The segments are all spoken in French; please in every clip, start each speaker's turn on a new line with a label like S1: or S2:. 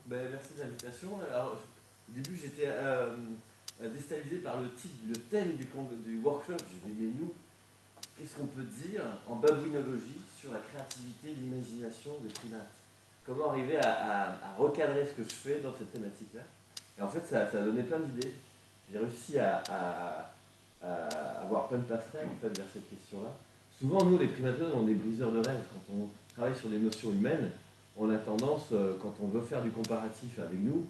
S1: Ben, merci de l'invitation. Alors, au début, j'étais déstabilisé par le thème du workshop. Je me dis, mais nous, qu'est-ce qu'on peut dire en babouinologie sur la créativité, l'imagination des primates? Comment arriver à recadrer ce que je fais dans cette thématique-là? Et en fait, ça a donné plein d'idées. J'ai réussi à avoir plein de passerelles en fait, vers cette question-là. Souvent, nous, les primatologues, on est briseurs de rêves. Quand on travaille sur les notions humaines, on a tendance, quand on veut faire du comparatif avec nous,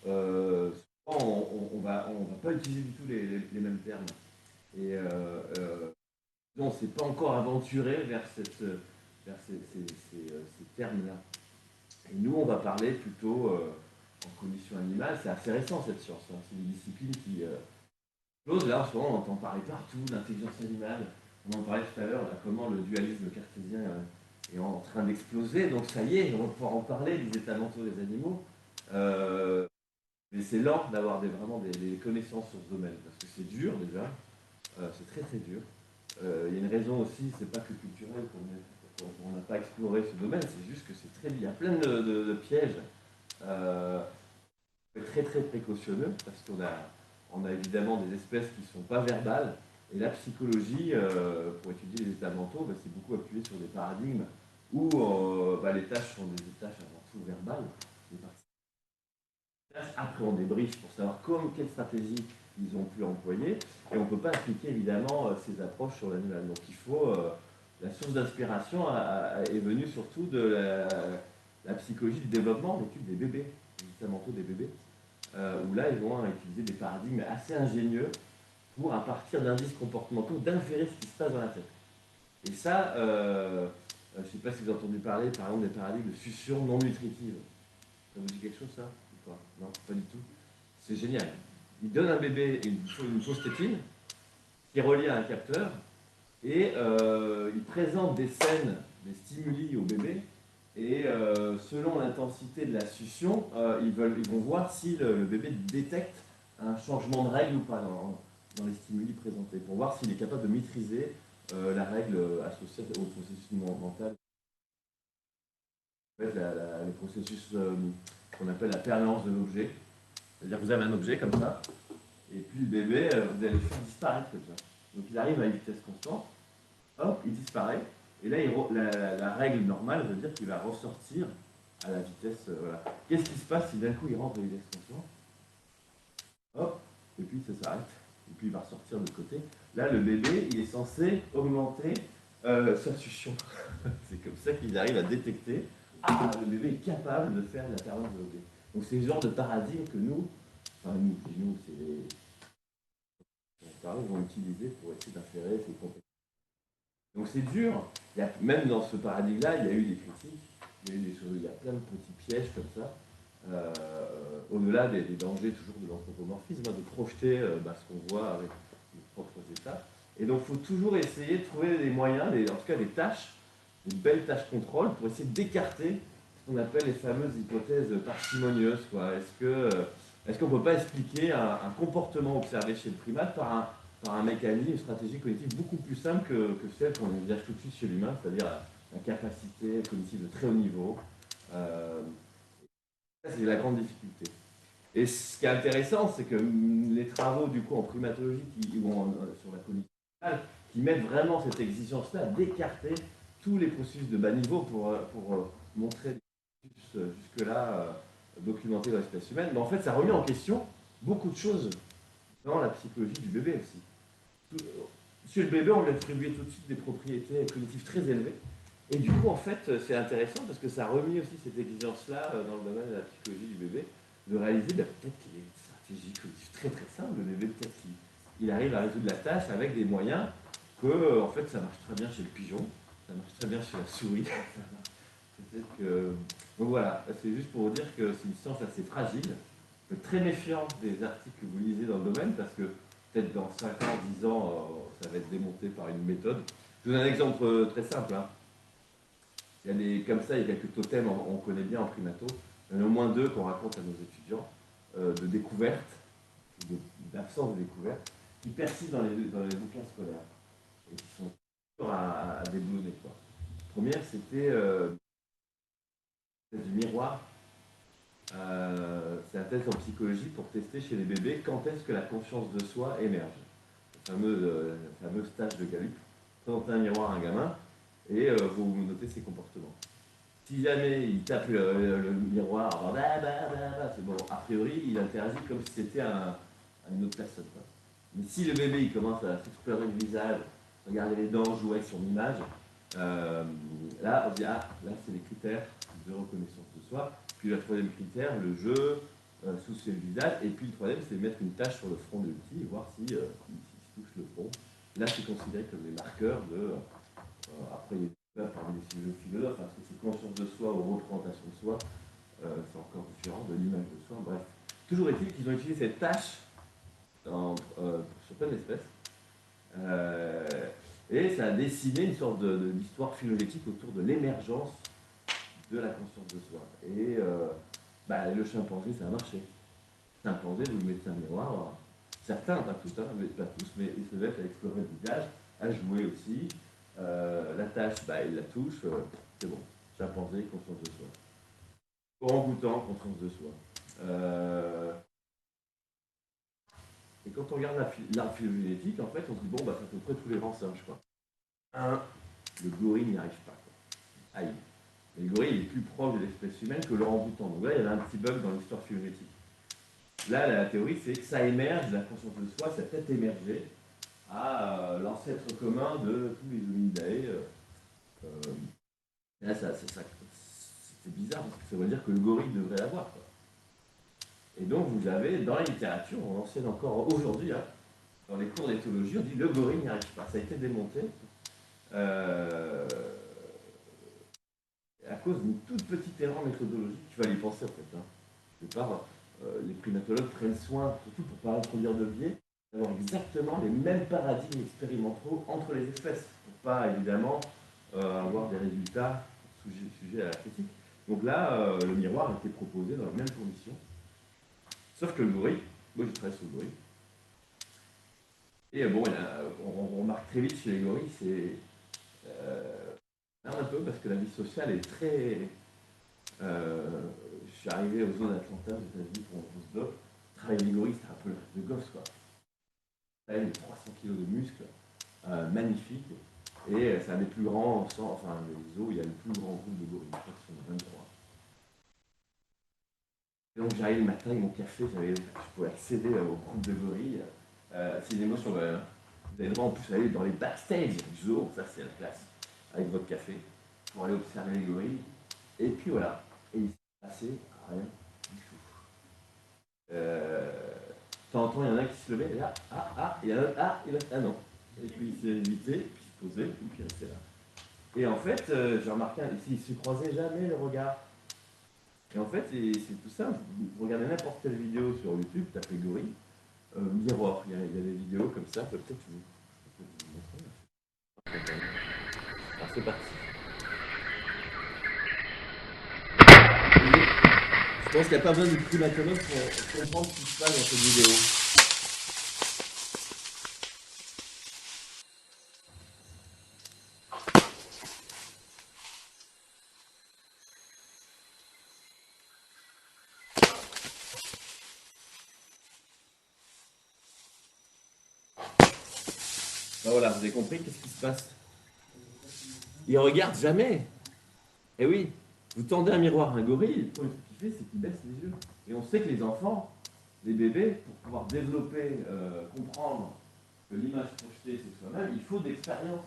S1: souvent, on va pas utiliser du tout les mêmes termes. Et on ne s'est pas encore aventuré vers, ces termes-là. Et nous, on va parler plutôt en condition animale. C'est assez récent cette science. Hein. C'est une discipline qui explose. Là, en ce moment, on entend parler partout d'intelligence animale. On en parlait tout à l'heure, comment le dualisme cartésien est en train d'exploser. Donc ça y est, on va pouvoir en parler des états mentaux des animaux. Mais c'est lent d'avoir vraiment des connaissances sur ce domaine, parce que c'est dur déjà, c'est très très dur. Il y a une raison aussi, c'est pas que culturel qu'on n'a pas exploré ce domaine, c'est juste que c'est très, il y a plein de pièges très très précautionneux, parce on a évidemment des espèces qui ne sont pas verbales, et la psychologie, pour étudier les états mentaux, bah, c'est beaucoup appuyé sur des paradigmes où bah, les tâches sont des tâches avant tout verbales. Après, on débriefe pour savoir quelle stratégie ils ont pu employer. Et on ne peut pas appliquer évidemment ces approches sur l'animal. Donc il faut. La source d'inspiration est venue surtout de la psychologie du développement, l'étude des bébés, des états mentaux des bébés, où là, ils vont utiliser des paradigmes assez ingénieux pour, à partir d'indices comportementaux, d'inférer ce qui se passe dans la tête. Et ça, je ne sais pas si vous avez entendu parler, par exemple, des paradigmes de succion non nutritive. Ça vous dit quelque chose, ça? Ou pas? Non, pas du tout. C'est génial. Il donne un bébé une fausse tétine qui est reliée à un capteur et il présente des scènes, des stimuli au bébé. Et selon l'intensité de la succion, ils vont voir si le bébé détecte un changement de règle ou pas dans les stimuli présentés, pour voir s'il est capable de maîtriser la règle associée au processus mental. En fait, les processus qu'on appelle la permanence de l'objet. C'est-à-dire que vous avez un objet comme ça, et puis le bébé, vous allez le faire disparaître comme ça. Donc il arrive à une vitesse constante, hop, il disparaît, et là la règle normale veut dire qu'il va ressortir à la vitesse. Voilà. Qu'est-ce qui se passe si d'un coup il rentre à une vitesse constante? Hop, et puis ça s'arrête, et puis il va ressortir de l'autre côté. Là, le bébé, il est censé augmenter sa succion. C'est comme ça qu'il arrive à détecter. Ah, le bébé est capable de faire la permanence de l'objet. Donc c'est le genre de paradigme que nous, c'est les vont utiliser pour essayer d'inférer ces compétences. Donc c'est dur. Même dans ce paradigme-là, il y a eu des critiques, il y a eu des choses, il y a plein de petits pièges comme ça. Au-delà des dangers toujours de l'anthropomorphisme, de projeter ce qu'on voit avec nos propres états. Et donc il faut toujours essayer de trouver des moyens, en tout cas des tâches, des belles tâches contrôle pour essayer d'écarter ce qu'on appelle les fameuses hypothèses parcimonieuses. Est-ce qu'on ne peut pas expliquer un comportement observé chez le primate par un mécanisme, une stratégie cognitive beaucoup plus simple que celle qu'on envisage tout de suite chez l'humain, c'est-à-dire la capacité cognitive de très haut niveau. C'est la grande difficulté. Et ce qui est intéressant, c'est que les travaux du coup en primatologie sur la cognition qui mettent vraiment cette exigence-là d'écarter tous les processus de bas niveau pour montrer des processus jusque-là documentés dans l'espèce humaine. Mais en fait, ça remet en question beaucoup de choses dans la psychologie du bébé aussi. Chez le bébé, on lui attribuait tout de suite des propriétés cognitives très élevées. Et du coup, en fait, c'est intéressant parce que ça a remis aussi cette exigence-là dans le domaine de la psychologie du bébé, de réaliser peut-être qu'il y a une stratégie cognitive très très simple. Le bébé, peut-être qu'il arrive à résoudre la tâche avec des moyens que, en fait, ça marche très bien chez le pigeon, ça marche très bien chez la souris. Peut-être que... Donc voilà, c'est juste pour vous dire que c'est une science assez fragile. Je suis très méfiant des articles que vous lisez dans le domaine parce que peut-être dans 5 ans, 10 ans, ça va être démonté par une méthode. Je vous donne un exemple très simple. Hein. Comme ça, il y a quelques totems, on connaît bien en primato. Il y en a au moins 2 qu'on raconte à nos étudiants, de découverte, d'absence de découverte, qui persistent dans les bouquins scolaires et qui sont durs à déboulonner. Quoi. La première, c'était du miroir. C'est un test en psychologie pour tester chez les bébés quand est-ce que la confiance de soi émerge. Le fameux stage de Gallup. Présentez un miroir à un gamin et vous notez ses comportements. Si jamais il tape le miroir, c'est bon, a priori, il interagit comme si c'était une autre personne, quoi. Mais si le bébé il commence à s'explorer le visage, regarder les dents, jouer avec son image, là, on dit, ah, là, c'est les critères de reconnaissance de soi. Puis le troisième critère, le jeu, soucier le visage. Et puis le troisième, c'est mettre une tache sur le front de l'outil et voir s'il touche le front. Là, c'est considéré comme les marqueurs de. Après, il y a parmi les philosophes, parce que c'est conscience de soi ou représentation de soi, c'est encore différent de l'image de soi. Bref. Toujours est-il qu'ils ont utilisé cette tâche sur plein d'espèces. Et ça a dessiné une sorte d'histoire philosophique autour de l'émergence de la conscience de soi. Et le chimpanzé, ça a marché. Le chimpanzé, vous lui mettez un miroir, certains, pas tous, mais ils se mettent à explorer le visage, à jouer aussi. La tâche, il la touche, c'est bon. Chimpanzé, conscience de soi. Orang-outan, conscience de soi. Et quand on regarde l'arbre phylogénétique, en fait, on se dit, bon, c'est à peu près tous les grands singes, quoi. Le gorille n'y arrive pas, quoi. Aïe. Le gorille est plus proche de l'espèce humaine que l'orang-outan. Donc là, il y avait un petit bug dans l'histoire phylogénétique. Là, la théorie, c'est que ça émerge, la conscience de soi, ça peut-être émergé à l'ancêtre commun de tous les hominidae. Là, c'est bizarre, parce que ça veut dire que le gorille devrait l'avoir, quoi. Et donc, vous avez, dans la littérature, on enseigne encore aujourd'hui, dans les cours d'éthologie, on dit le gorille n'y arrive pas. Ça a été démonté à cause d'une toute petite erreur méthodologique. Il fallait y penser, en fait. Au départ, les primatologues prennent soin, surtout pour ne pas introduire de biais, d'avoir exactement les mêmes paradigmes expérimentaux entre les espèces, pour pas, évidemment, avoir des résultats sujets à la critique. Donc là, le miroir a été proposé dans les mêmes conditions. Sauf que le gorille, moi je travaille sur le gorille, et bon, on remarque très vite chez les gorilles, c'est un peu parce que la vie sociale est très. Je suis arrivé aux zones d'Atlanta, aux États-Unis, pour mon postdoc. Travailler les gorilles, c'était un peu le rêve de gosse, quoi. Ça a 300 kg de muscles, magnifique, et c'est un des plus grands, enfin les zoos, il y a le plus grand groupe de gorilles, je crois qu'ils sont 23. Et donc j'arrive le matin avec mon café, je pouvais accéder au groupe de gorilles. C'est une émotion, vous avez le droit en plus d'aller dans les backstage du zoo, ça c'est la classe, avec votre café, pour aller observer les gorilles. Et puis voilà, et il s'est passé rien du tout. De temps en temps, il y en a qui se levaient, et là, il y en a, ah non. Et puis il s'est évité, puis il se posait, et puis il restait là. Et en fait, j'ai remarqué, ils ne se croisaient jamais le regard. Et en fait, c'est tout simple. Vous regardez n'importe quelle vidéo sur YouTube, tapez gorille, Mirror, il y a des vidéos comme ça, peut-être je peux vous montrer. Alors c'est parti. Je pense qu'il n'y a pas besoin de primatologue pour comprendre ce qui se passe dans cette vidéo. Ben voilà, vous avez compris qu'est-ce qui se passe. Il regarde jamais. Eh oui, vous tendez un miroir à un gorille, le premier truc qu'il fait, c'est qu'il baisse les yeux. Et on sait que les enfants, les bébés, pour pouvoir développer, comprendre que l'image projetée c'est soi-même, il faut d'expérience.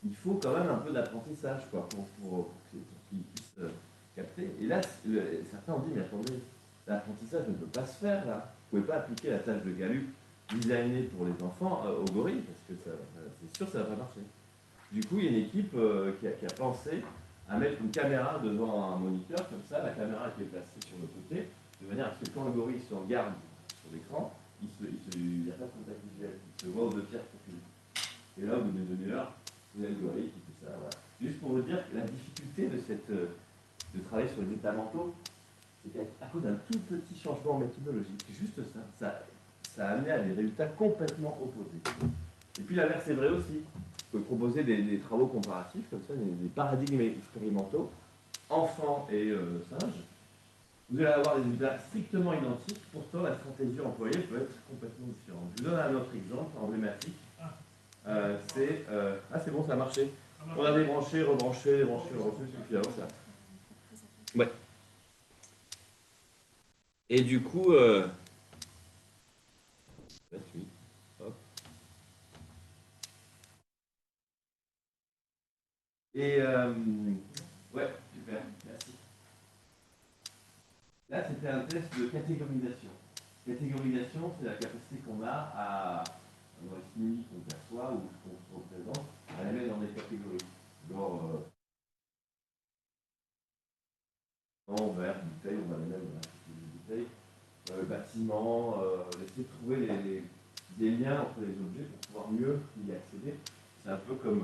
S1: Il faut quand même un peu d'apprentissage, quoi, pour qu'ils puissent capter. Et là, certains ont dit, mais attendez, l'apprentissage ne peut pas se faire là. Vous ne pouvez pas appliquer la tâche de Gallup designée pour les enfants aux gorilles, parce que c'est sûr que ça ne va pas marcher. Du coup, il y a une équipe qui a pensé à mettre une caméra devant un moniteur, comme ça, la caméra qui est placée sur le côté, de manière à ce que quand le gorille se regarde sur l'écran, il n'y a pas de contact visuel, il se voit aux deux tiers profil. Et là, au bout d'une demi-heure, vous avez le gorille qui fait ça. Voilà. Juste pour vous dire que la difficulté de travailler sur les états mentaux, c'est qu'à cause d'un tout petit changement méthodologique, juste ça a amené à des résultats complètement opposés. Et puis l'inverse est vrai aussi. Vous pouvez proposer des travaux comparatifs, comme ça, des paradigmes expérimentaux, enfants et singes. vous allez avoir des résultats strictement identiques, pourtant la stratégie employée peut être complètement différente. Je vous donne un autre exemple emblématique. C'est bon, ça a marché. On a débranché, rebranché, débranché, rebranché, c'est finalement ça. Ouais. Et du coup, oui. Hop. Et ouais, super, merci. Là, c'était un test de catégorisation. Catégorisation, c'est la capacité qu'on a dans les stimuli qu'on perçoit ou qu'on se représente, à les mettre dans des catégories. Genre, verre, bouteille, on va les mettre dans la catégorie bouteille. Bâtiment, essayer de trouver des liens entre les objets pour pouvoir mieux y accéder. C'est un peu comme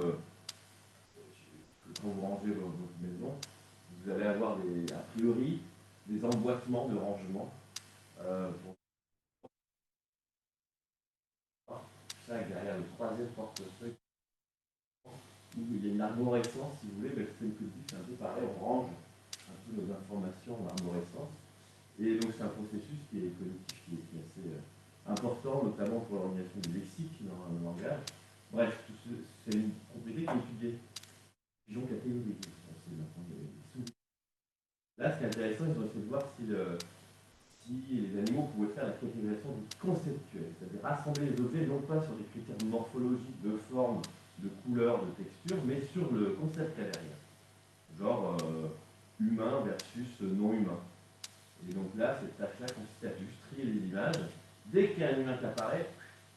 S1: quand vous rangez votre maison, vous allez avoir a priori des emboîtements de rangement. Pour ça, derrière le troisième portefeuille, où il y a une arborescence, si vous voulez, mais c'est un peu pareil, on range un peu nos informations en arborescence. Et donc c'est un processus qui est cognitif, qui est assez important, notamment pour l'organisation du lexique dans un langage. Bref, c'est une propriété qui est étudiée. Pigeon catégorique. Là, ce qui est intéressant, ils ont essayé de voir si les animaux pouvaient faire la catégorisation conceptuelle, c'est-à-dire rassembler les objets non pas sur des critères morphologiques, de forme, de couleur, de texture, mais sur le concept qu'il y a derrière. Genre humain versus non humain. Et donc là, cette tâche-là consiste à juste trier les images. Dès qu'il y a un animal qui apparaît,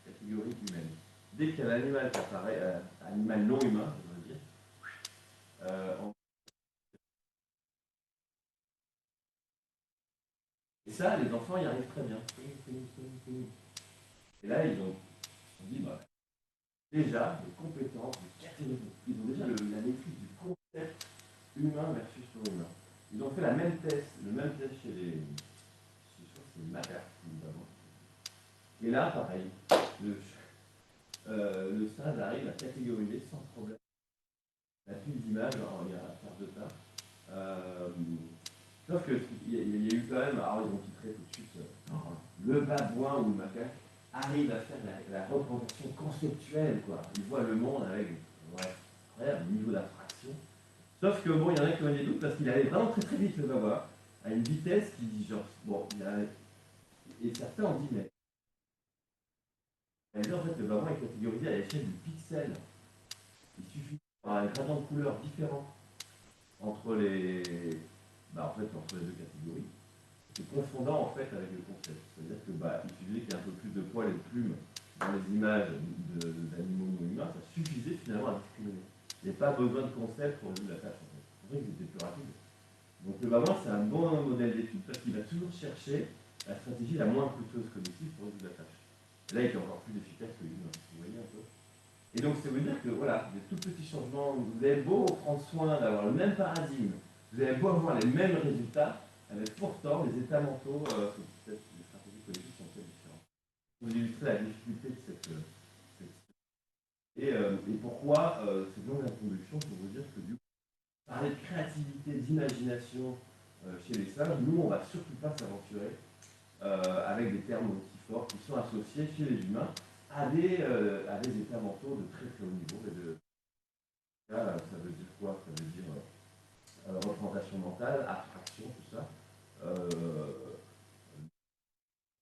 S1: catégorie humaine. Dès qu'il y a un animal qui apparaît, animal non humain, je veux dire, et ça, les enfants y arrivent très bien. Et là, ils ont dit, bah, déjà, des compétences, des catégories. Ils ont déjà la maîtrise du concept humain versus non humain. Ils ont fait le même test chez les. Je crois que c'est les macaques, notamment. Et là, pareil, le singe arrive à catégoriser sans problème la pile d'images, il y a à faire de ça. Sauf qu'il y a eu quand même, alors ils ont titré tout de suite le babouin ou le macaque arrive à faire la représentation conceptuelle, quoi. Il voit le monde avec un niveau d'abstraction. Sauf que bon, il y en a qui ont des doutes parce qu'il allait vraiment très très vite le babouin, à une vitesse qui dit genre, bon, et certains ont dit, mais en fait, le babouin est catégorisé à l'échelle du pixel. Il suffit d'avoir un gradient de couleur différent entre entre les deux catégories. C'est confondant en fait avec le concept. C'est-à-dire que il suffisait qu'il y ait un peu plus de poils et de plumes dans les images d'animaux non humains, ça suffisait finalement à discriminer. Il n'y a pas besoin de concept pour résoudre la tâche en fait. C'est vrai que c'était plus rapide. Donc le babouin c'est un bon modèle d'étude parce qu'il va toujours chercher la stratégie la moins coûteuse cognitive pour résoudre la tâche. Et là il est encore plus efficace que l'humain. Vous voyez un peu. Et donc ça veut dire que voilà, des tout petits changements, vous avez beau prendre soin d'avoir le même paradigme, vous avez beau avoir les mêmes résultats, avec pourtant les états mentaux, les stratégies politiques sont très différentes. Pour vous illustrer la difficulté de et pourquoi cette longue introduction pour vous dire que du coup, parler de créativité, d'imagination chez les singes, nous on ne va surtout pas s'aventurer avec des termes aussi forts qui sont associés chez les humains à des états mentaux de très très haut niveau. Là, ça veut dire quoi? Ça veut dire représentation mentale, abstraction, tout ça.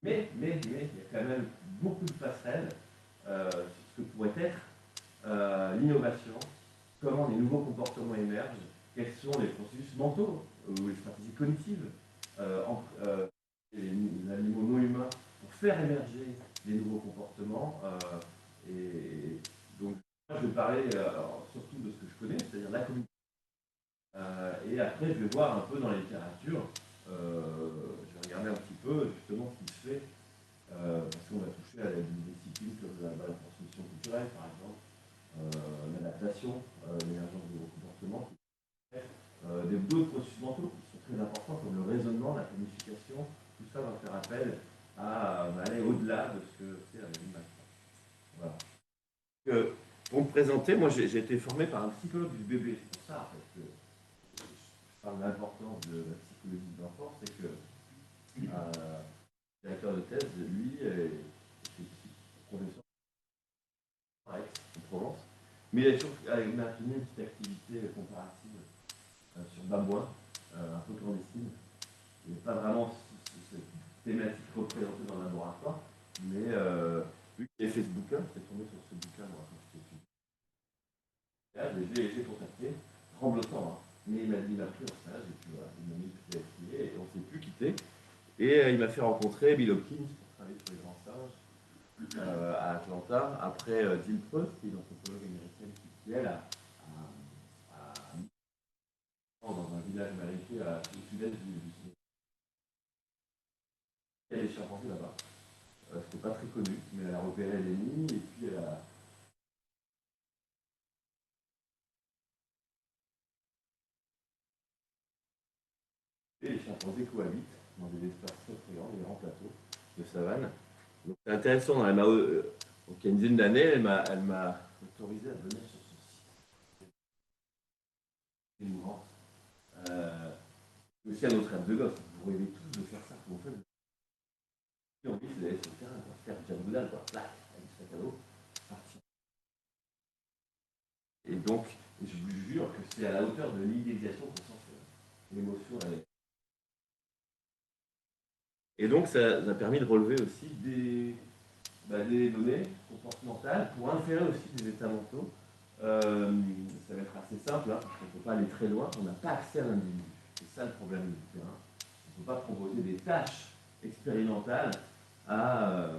S1: Mais il y a quand même beaucoup de passerelles sur ce que pourrait être l'innovation, comment les nouveaux comportements émergent, quels sont les processus mentaux ou les stratégies cognitives entre les animaux non humains pour faire émerger des nouveaux comportements. Et donc, je vais parler surtout de ce que je connais, c'est-à-dire la communication. Et après, je vais voir un peu dans la littérature. Je vais regarder un petit peu justement ce qui se fait, parce qu'on va toucher à des disciplines comme la transmission culturelle, par exemple, l'adaptation, l'émergence de nouveaux comportements, d'autres processus mentaux qui sont très importants, comme le raisonnement, la planification. Tout ça va faire appel à aller au-delà de ce que c'est la l'image. Voilà. Pour me présenter, moi j'ai été formé par un psychologue du bébé. C'est pour ça en fait, que je parle de l'importance de la psychologie de l'enfant, c'est que directeur de thèse, lui, est professeur à Aix, en Provence. Mais il a toujours maintenu une petite activité comparative sur Babouin, un peu clandestine. Il n'y a pas vraiment cette thématique représentée dans le laboratoire, mais vu qu'il avait fait ce bouquin, j'étais tombé sur ce bouquin moi, quand j'étais étudiant. J'ai contacté, tremblotant, hein. Mais il m'a pris en stage, et puis voilà, il m'a mis le PhD, et on ne s'est plus quitté. Et il m'a fait rencontrer Bill Hopkins pour travailler sur les grands singes à Atlanta, après Jill Proust, qui est une anthropologue américaine qui elle, dans un village américain au sud-est du Sénégal. Il y a des chimpanzés là-bas. C'était pas très connu, mais elle a repéré les nids et puis elle a. Et les chimpanzés cohabitent dans des espaces très très grands, des grands plateaux de savane. Donc c'est intéressant, donc, il y a une dizaine d'années, elle m'a autorisé à venir sur ce site. C'est émouvant. Aussi à notre rêve de gosse, vous rêvez tous de faire ça, en fait. On dit c'est d'aller sur le terrain, quoi, faire Djaboudal, quoi, plac, avec du sac à dos, partir. Et donc, je vous jure que c'est à la hauteur de l'idéalisation qu'on sent l'émotion. Et donc, ça a permis de relever aussi des données comportementales pour inférer aussi des états mentaux. Ça va être assez simple, hein, parce qu'on ne peut pas aller très loin, on n'a pas accès à l'individu. C'est ça le problème du terrain. On ne peut pas proposer des tâches expérimentales à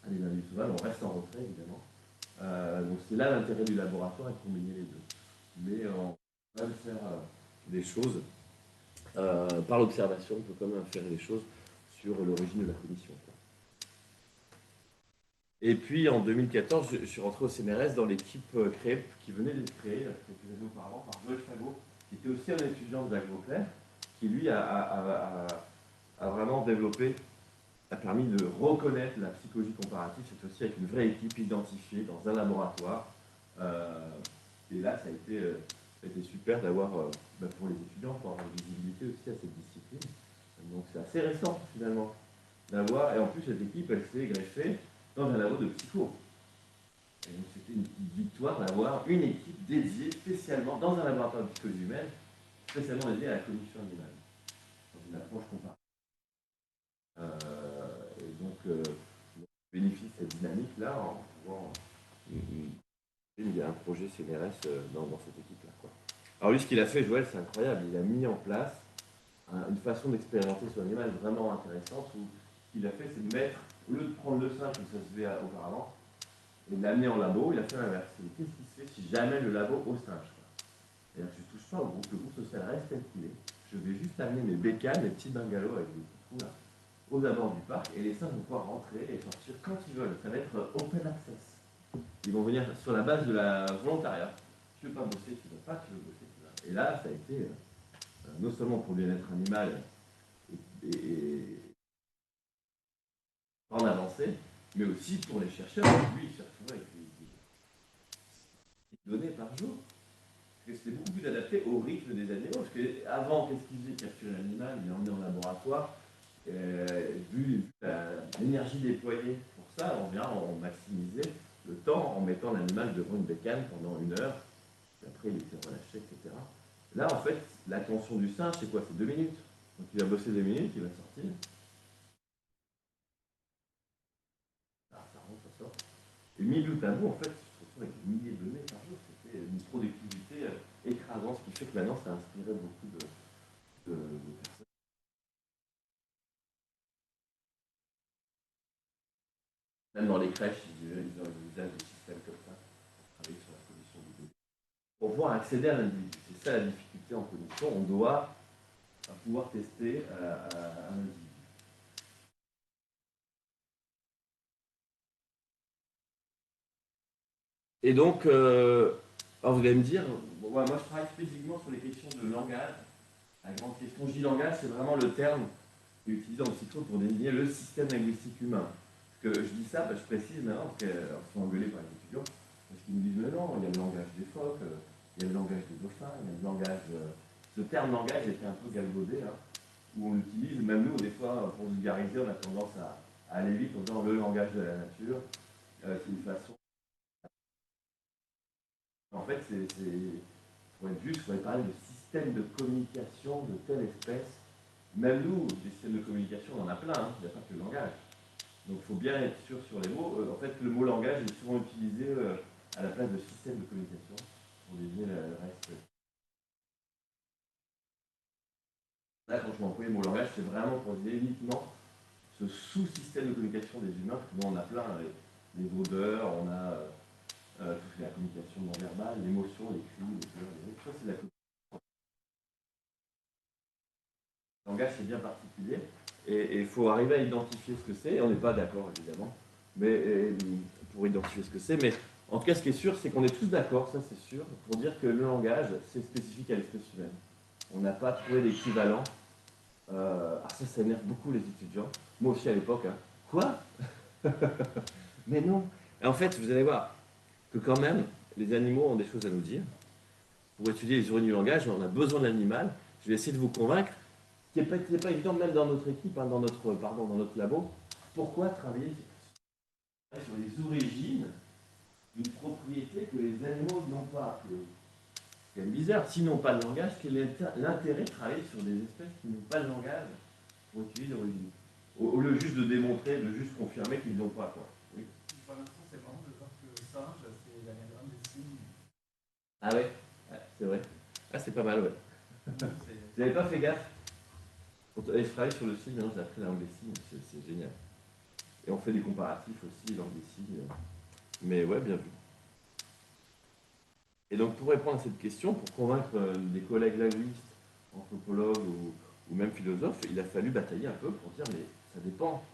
S1: des individus sauvages, on reste en retrait évidemment. Donc c'est là l'intérêt du laboratoire et de combiner les deux. Mais on peut même faire des choses par l'observation, on peut quand même faire des choses sur l'origine de la cognition. Et puis en 2014, je suis rentré au CNRS dans l'équipe créée, qui venait d'être créée quelques années auparavant par Joël Fagot, qui était aussi un étudiant de Jacques Vauclair, qui lui a vraiment développé, a permis de reconnaître la psychologie comparative, cette fois-ci avec une vraie équipe identifiée dans un laboratoire. Et là, ça a été super d'avoir, pour les étudiants, pour avoir une visibilité aussi à cette discipline. Donc c'est assez récent finalement d'avoir, et en plus cette équipe, elle s'est greffée dans un labo de psycho. Et donc c'était une victoire d'avoir une équipe dédiée spécialement dans un laboratoire de psychologie humaine, spécialement dédiée à la cognition animale, dans une approche comparée. Et donc, on bénéficie de cette dynamique-là en pouvant. Il y a un projet CNRS dans cette équipe-là. Alors lui, ce qu'il a fait, Joël, c'est incroyable. Il a mis en place une façon d'expérimenter sur l'animal vraiment intéressante où ce qu'il a fait, c'est de mettre, au lieu de prendre le singe comme ça se fait auparavant, et de l'amener en labo, il a fait l'inverse. Qu'est-ce qui se fait si jamais le labo au singe? Et là, je ne touche pas au groupe, le groupe social reste tel qu'il est. Je vais juste amener mes bécanes, mes petits bungalows avec des petits trous là, aux abords du parc, et les singes vont pouvoir rentrer et sortir quand ils veulent. Ça va être open access. Ils vont venir sur la base de la volontariat. Tu veux pas bosser, tu veux pas, tu veux bosser, tu veux. Et là, ça a été non seulement pour le bien-être animal et en avancée, mais aussi pour les chercheurs. Lui, il se retrouvait avec des données par jour. Parce que c'était beaucoup plus adapté au rythme des animaux. Parce qu'avant, qu'est-ce qu'il faisait? Capturer l'animal, il l'emmenait en laboratoire. Vu l'énergie déployée pour ça, on maximisait le temps en mettant l'animal devant une bécane pendant 1 heure. Et après, il était relâché, etc. Là, en fait, l'attention du singe, c'est quoi? C'est 2 minutes. Donc il va bosser 2 minutes, il va sortir. Ah, ça rentre, ça sort. Et mis bout à bout, en fait, je se retrouve avec des milliers de données par jour. C'était une productivité écrasante, ce qui fait que maintenant, ça a inspiré beaucoup de personnes. Même dans les crèches, ils ont l'usage de systèmes comme ça pour travailler sur la cognition du bébé. Pour pouvoir accéder à l'individu, c'est ça la difficulté en cognition, on doit pouvoir tester un individu. Et donc, alors vous allez me dire, bon, moi je travaille spécifiquement sur les questions de langage. La grande question, je dis langage, c'est vraiment le terme qui est utilisé en psycho pour désigner le système linguistique humain. Parce que je dis ça, je précise maintenant, parce qu'ils se font engueuler par les étudiants, parce qu'ils me disent, mais non, il y a le langage des phoques, il y a le langage des dauphins, il y a le langage. Ce terme langage était un peu galvaudé, hein. où on utilise, même nous, des fois, pour vulgariser, on a tendance à aller vite en disant le langage de la nature. C'est une façon. En fait, pour être juste, il faudrait parler de système de communication de telle espèce. Même nous, des systèmes de communication, on en a plein, hein. Il n'y a pas que le langage. Donc il faut bien être sûr sur les mots. En fait, le mot langage est souvent utilisé à la place de système de communication pour désigner le reste. Là, quand je m'emploie le mot langage, c'est vraiment pour dire uniquement ce sous-système de communication des humains, parce que nous, on a plein, les odeurs, on a toute la communication non verbale, l'émotion, les cris, les pleurs, les rires. Ça, c'est la communication. Le langage, c'est bien particulier. Et il faut arriver à identifier ce que c'est. Et on n'est pas d'accord, évidemment, mais pour identifier ce que c'est. Mais en tout cas, ce qui est sûr, c'est qu'on est tous d'accord, ça c'est sûr, pour dire que le langage, c'est spécifique à l'espèce humaine. On n'a pas trouvé d'équivalent. Ça énerve beaucoup les étudiants. Moi aussi à l'époque. Hein. Quoi? Mais non. Et en fait, vous allez voir que quand même, les animaux ont des choses à nous dire. Pour étudier les origines du langage, on a besoin de l'animal. Je vais essayer de vous convaincre, ce qui n'est pas évident même dans notre équipe, hein, dans notre labo. Pourquoi travailler sur les origines d'une propriété que les animaux n'ont pas? C'est quand même bizarre. S'ils n'ont pas de langage, quel est l'intérêt de travailler sur des espèces qui n'ont pas de langage pour étudier l'origine? Au lieu juste de démontrer, de juste confirmer qu'ils n'ont pas. Quoi. Oui.
S2: Pour l'instant, c'est marrant de voir que singe, c'est l'anagramme des signes.
S1: Ah ouais, c'est vrai. Ah, c'est pas mal, ouais. Vous n'avez pas fait gaffe? Je travaille sur le signe, maintenant j'ai appris la langue des signes, c'est génial. Et on fait des comparatifs aussi, langue des signes. Mais ouais, bien vu. Et donc pour répondre à cette question, pour convaincre des collègues linguistes, anthropologues ou même philosophes, il a fallu batailler un peu pour dire mais ça dépend.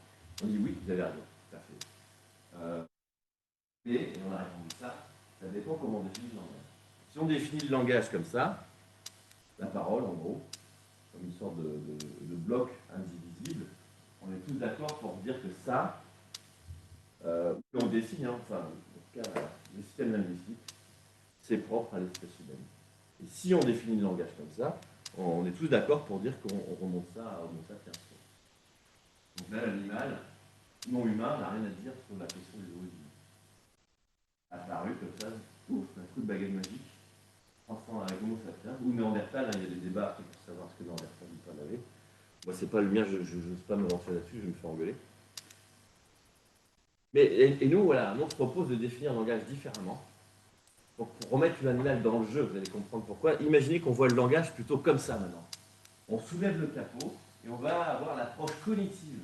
S1: On dit oui, vous avez raison, tout à fait. Et on a répondu ça dépend comment on définit le langage. Si on définit le langage comme ça, la parole en gros, comme une sorte de bloc indivisible, on est tous d'accord pour dire que ça, on dessine, hein, enfin, en tout cas, le système linguistique, c'est propre à l'espèce humaine. Et si on définit le langage comme ça, on est tous d'accord pour dire qu'on remonte ça à Homo sapiens. Donc là, l'animal non humain n'a rien à dire sur la question des origines. Apparu comme ça, ouf, un coup de baguette magique, enfant avec Homo sapiens, ou Néandertal, hein, il y a des débats pour savoir ce que Néandertal ou pas l'avait. Moi, c'est pas le mien, je n'ose pas me lancer là-dessus, je vais me faire engueuler. Mais, et nous, voilà, on se propose de définir le langage différemment. Donc, pour remettre l'animal dans le jeu, vous allez comprendre pourquoi. Imaginez qu'on voit le langage plutôt comme ça maintenant. On soulève le capot et on va avoir l'approche cognitive.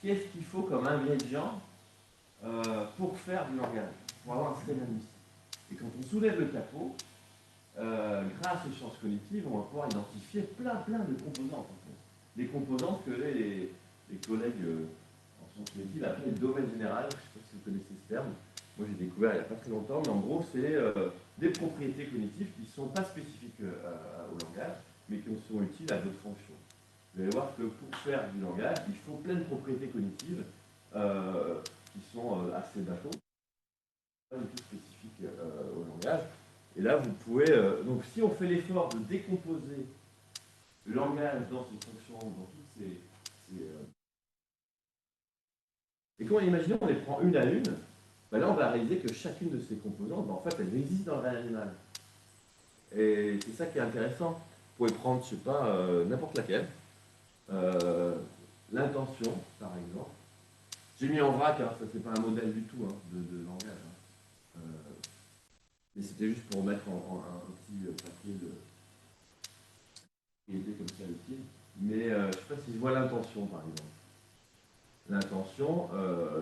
S1: Qu'est-ce qu'il faut comme ingrédient pour faire du langage, pour avoir un système linguistique? Et quand on soulève le capot, grâce aux sciences cognitives, on va pouvoir identifier plein de composantes. En fait. Des composantes que les collègues en sciences cognitives appellent le domaine général. Je ne sais pas si vous connaissez ce terme. Moi, j'ai découvert il n'y a pas très longtemps, mais en gros, c'est des propriétés cognitives qui ne sont pas spécifiques au langage, mais qui sont utiles à d'autres fonctions. Vous allez voir que pour faire du langage, il faut plein de propriétés cognitives qui sont assez bateaux, pas du tout spécifiques au langage. Et là, vous pouvez... donc, si on fait l'effort de décomposer le langage dans ses fonctions, dans toutes ces et quand imaginez, on les prend une à une, ben là, on va réaliser que chacune de ces composantes, ben, en fait, elles existent dans le réel animal. Et c'est ça qui est intéressant. Vous pouvez prendre, je ne sais pas, n'importe laquelle. L'intention, par exemple. J'ai mis en vrac, hein, ça c'est pas un modèle du tout hein, de langage. Hein. Mais c'était juste pour mettre un petit papier qui était comme ça utile. Mais je ne sais pas si je vois l'intention, par exemple. L'intention,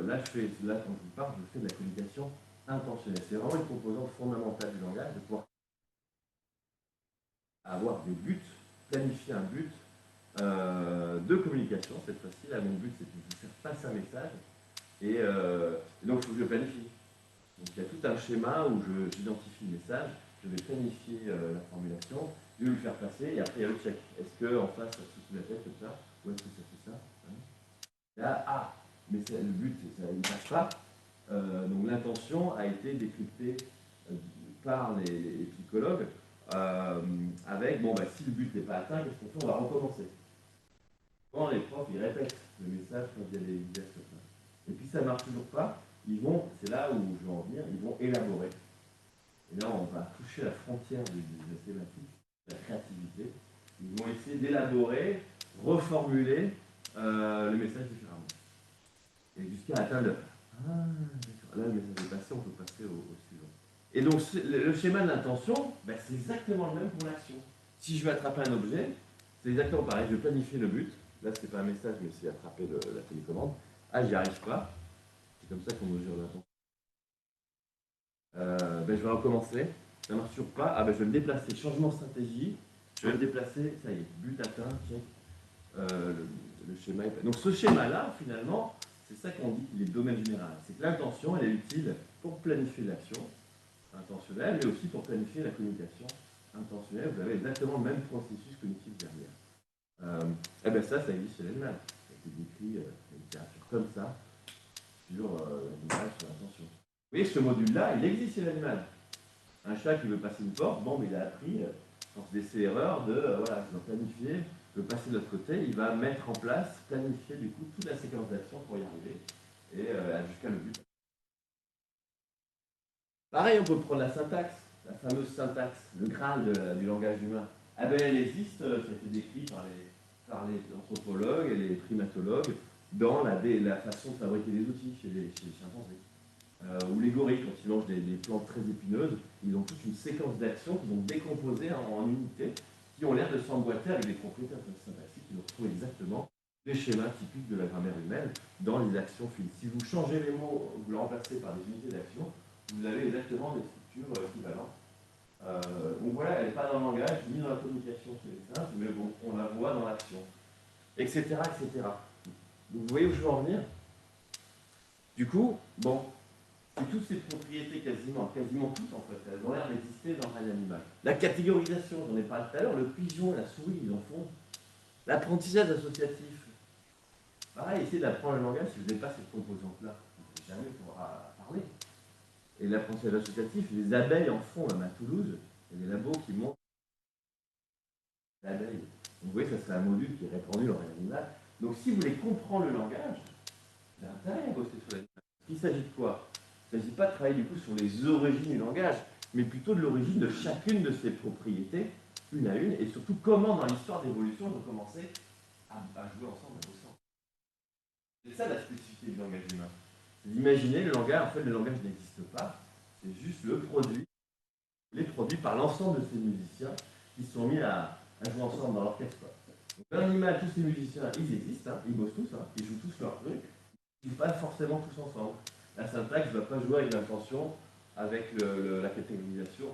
S1: là, quand je vous parle, je fais de la communication intentionnelle. C'est vraiment une composante fondamentale du langage, de pouvoir avoir des buts, planifier un but de communication. Cette fois-ci, là, mon but, c'est de vous faire passer un message. Et donc, il faut que je planifie. Donc, il y a tout un schéma où j'identifie le message, je vais planifier la formulation, je vais le faire passer, et après, il y a le check. Est-ce qu'en face, ça se fout la tête comme ça? Ou est-ce que ça fait ça? Là, mais le but, ça, il ne passe pas. Donc l'intention a été décryptée par les psychologues avec, bon, bah, si le but n'est pas atteint, qu'est-ce qu'on fait? On va recommencer. Souvent, les profs, ils répètent le message quand il y a des exercices comme ça. Et puis ça ne marche toujours pas. Ils vont, c'est là où je veux en venir, ils vont élaborer. Et là, on va toucher la frontière de la thématique, de la créativité. Ils vont essayer d'élaborer, reformuler le message différemment. Et jusqu'à atteindre le Ah, d'accord. Là, le message est passé, on peut passer au suivant. Et donc, le schéma de l'intention, ben, c'est exactement le même pour l'action. Si je veux attraper un objet, c'est exactement pareil. Je vais planifier le but. Là, c'est pas un message, mais c'est attraper la télécommande. Ah, j'y arrive pas. C'est comme ça qu'on mesure l'intention. Ben, je vais recommencer. Ça ne marche toujours pas. Ah, ben, je vais me déplacer. Changement de stratégie. Je vais me déplacer. Ça y est, but atteint. Check. Le schéma est... Donc, ce schéma-là, finalement, c'est ça qu'on dit qu'il est domaine général. C'est que l'intention, elle est utile pour planifier l'action intentionnelle, mais aussi pour planifier la communication intentionnelle. Vous avez exactement le même processus cognitif derrière. Eh bien ça existe chez l'animal. Ça a été décrit la littérature comme ça sur l'animal, sur l'intention. Vous voyez, ce module-là, il existe chez l'animal. Un chat qui veut passer une porte, bon, mais il a appris, dans ses erreurs, voilà, je dois planifier, je veux passer de l'autre côté, il va mettre en place, planifier du coup toute la séquence d'actions pour y arriver, et jusqu'à le but. Pareil, on peut prendre la syntaxe, la fameuse syntaxe, le graal du langage humain. Ah ben, elle existe, ça a été décrit par les anthropologues et les primatologues dans la façon de fabriquer des outils chez les chimpanzés. Ou les gorilles, quand ils mangent des plantes très épineuses, ils ont toute une séquence d'actions qu'ils vont décomposer en unités, qui ont l'air de s'emboîter avec des propriétés syntaxiques qui retrouvent exactement les schémas typiques de la grammaire humaine dans les actions fines. Si vous changez les mots, vous les remplacez par des unités d'action, vous avez exactement des structures équivalentes. Donc voilà, elle n'est pas dans le langage, ni dans la communication chez les singes, mais bon, on la voit dans l'action, etc., etc. Donc vous voyez où je veux en venir? Du coup, bon, c'est toutes ces propriétés quasiment toutes en fait, elles ont l'air d'exister dans un animal. La catégorisation, j'en ai parlé tout à l'heure, le pigeon et la souris, ils en font. L'apprentissage associatif. Pareil, essayez d'apprendre le langage si vous n'avez pas cette composante-là. Vous ne jamais pouvoir parler. Et l'apprentissage associatif, les abeilles en font, même à Toulouse, il y a des labos qui montrent l'abeille. Donc vous voyez, ça c'est un module qui est répandu dans un animal. Donc si vous voulez comprendre le langage, c'est intérêt à bosser sur l'animal. Il s'agit de quoi? Il ne s'agit pas de travailler du coup sur les origines du langage, mais plutôt de l'origine de chacune de ces propriétés, une à une, et surtout comment dans l'histoire d'évolution ils ont commencé à jouer ensemble, à bosser ensemble. C'est ça la spécificité du langage humain. C'est d'imaginer le langage, en fait le langage n'existe pas, c'est juste le produit, les produits par l'ensemble de ces musiciens qui sont mis à jouer ensemble dans l'orchestre. Donc l'animal, tous ces musiciens, ils existent, hein, ils bossent tous, hein, ils jouent tous leur truc, ils ne jouent pas forcément tous ensemble. La syntaxe ne va pas jouer avec l'intention, avec la catégorisation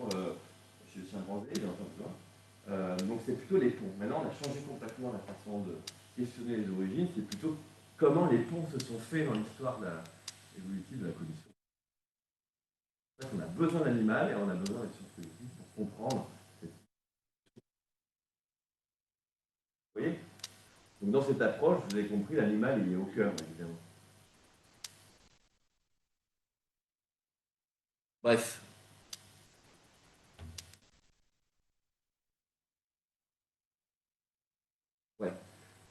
S1: chez le chimpanzé, donc c'est plutôt les ponts. Maintenant, on a changé complètement la façon de questionner les origines, c'est plutôt comment les ponts se sont faits dans l'histoire évolutive de la cognition. En fait, on a besoin d'animal et on a besoin des sciences cognitives pour comprendre cette... Vous voyez? Donc dans cette approche, vous avez compris, l'animal il est au cœur, évidemment. Bref. Ouais.